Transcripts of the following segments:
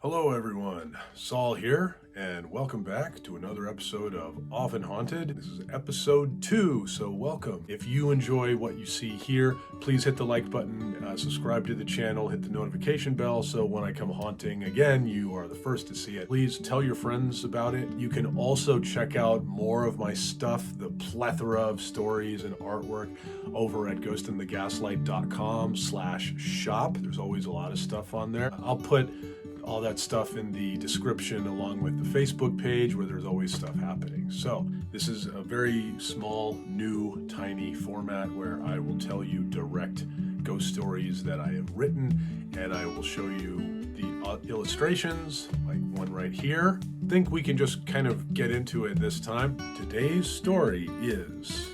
Hello everyone, Saul here, and welcome back to another episode of Often Haunted. This is episode 2, so welcome. If you enjoy what you see here, please hit the like button, subscribe to the channel, hit the notification bell, so when I come haunting again, you are the first to see it. Please tell your friends about it. You can also check out more of my stuff, the plethora of stories and artwork over at ghostinthegaslight.com/shop. There's always a lot of stuff on there. I'll put all that stuff in the description along with the Facebook page where there's always stuff happening. So this is a very small, new, tiny format where I will tell you direct ghost stories that I have written, and I will show you the illustrations, like one right here. I think we can just kind of get into it this time. Today's story is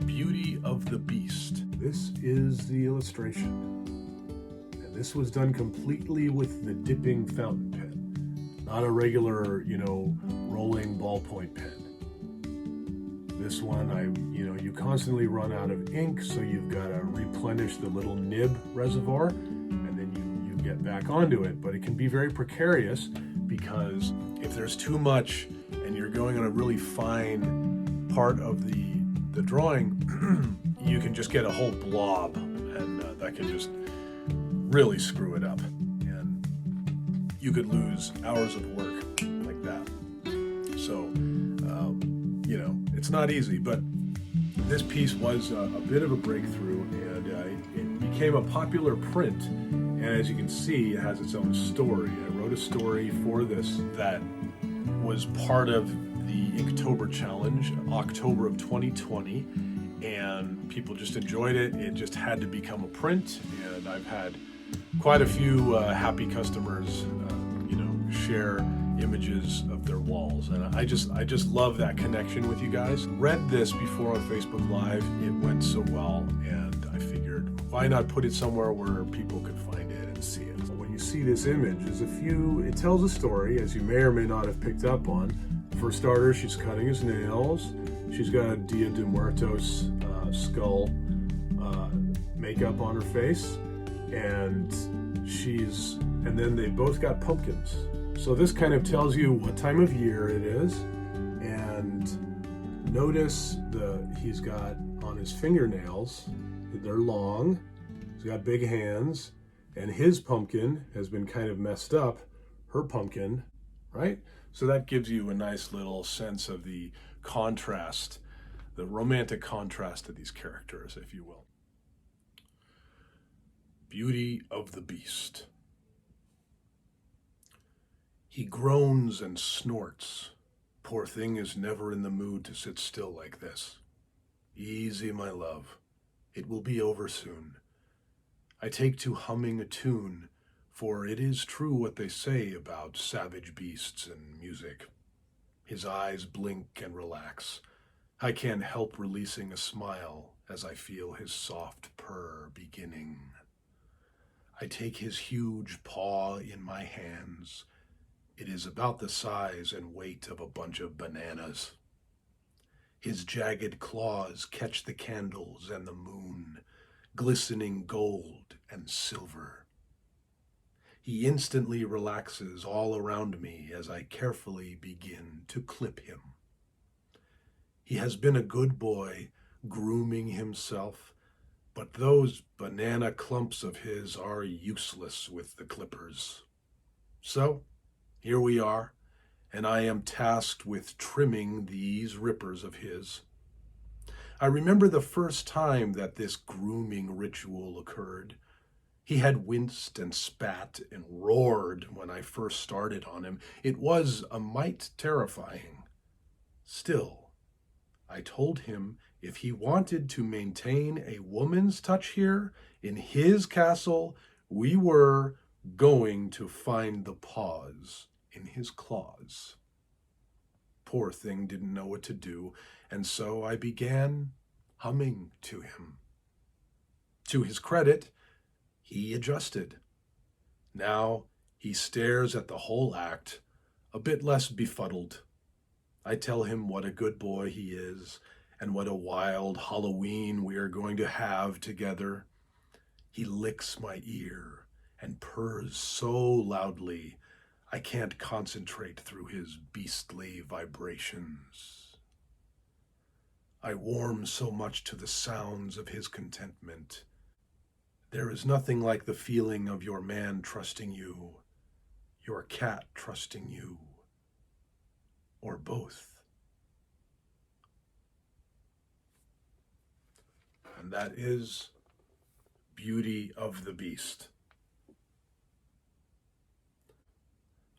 Beauty of the Beast. This is the illustration. This was done completely with the dipping fountain pen, not a regular, rolling ballpoint pen. This one, you constantly run out of ink, so you've got to replenish the little nib reservoir, and then you get back onto it. But it can be very precarious because if there's too much and you're going on a really fine part of the drawing, you can just get a whole blob, and that can just really screw it up, and you could lose hours of work like that. So it's not easy, but this piece was a bit of a breakthrough, and it became a popular print, and as you can see, it has its own story. I wrote a story for this that was part of the Inktober challenge, October of 2020, and people just enjoyed it. It just had to become a print, and I've had quite a few happy customers, share images of their walls, and I just love that connection with you guys. Read this before on Facebook Live. It went so well, and I figured, why not put it somewhere where people could find it and see it. So when you see this image, it tells a story, as you may or may not have picked up on. For starters, she's cutting his nails. She's got a Dia de Muertos skull makeup on her face. And then they both got pumpkins. So this kind of tells you what time of year it is. And notice he's got on his fingernails, they're long, he's got big hands, and his pumpkin has been kind of messed up, her pumpkin, right? So that gives you a nice little sense of the contrast, the romantic contrast of these characters, if you will. Beauty of the Beast. He groans and snorts. Poor thing is never in the mood to sit still like this. Easy, my love. It will be over soon. I take to humming a tune, for it is true what they say about savage beasts and music. His eyes blink and relax. I can't help releasing a smile as I feel his soft purr beginning. I take his huge paw in my hands. It is about the size and weight of a bunch of bananas. His jagged claws catch the candles and the moon, glistening gold and silver. He instantly relaxes all around me as I carefully begin to clip him. He has been a good boy, grooming himself, but those banana clumps of his are useless with the clippers. So, here we are, and I am tasked with trimming these rippers of his. I remember the first time that this grooming ritual occurred. He had winced and spat and roared when I first started on him. It was a mite terrifying. Still, I told him if he wanted to maintain a woman's touch here in his castle, we were going to find the paws in his claws. Poor thing didn't know what to do, and so I began humming to him. To his credit, he adjusted. Now he stares at the whole act, a bit less befuddled. I tell him what a good boy he is, and what a wild Halloween we are going to have together. He licks my ear and purrs so loudly I can't concentrate through his beastly vibrations. I warm so much to the sounds of his contentment. There is nothing like the feeling of your man trusting you, your cat trusting you, or both. And that is Beauty of the Beast.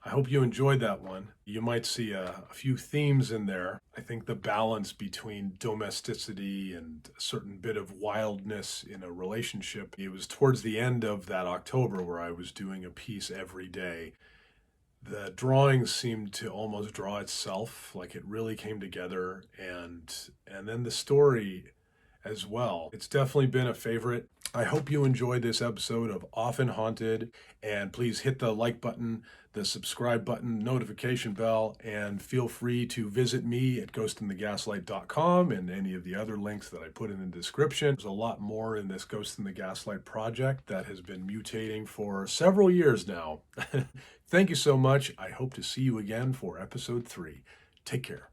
I hope you enjoyed that one. You might see a few themes in there. I think the balance between domesticity and a certain bit of wildness in a relationship. It was towards the end of that October where I was doing a piece every day. The drawing seemed to almost draw itself, like it really came together, and then the story as well. It's definitely been a favorite. I hope you enjoyed this episode of Often Haunted, and please hit the like button, the subscribe button, notification bell, and feel free to visit me at ghostinthegaslight.com and any of the other links that I put in the description. There's a lot more in this Ghost in the Gaslight project that has been mutating for several years now. Thank you so much. I hope to see you again for episode 3. Take care.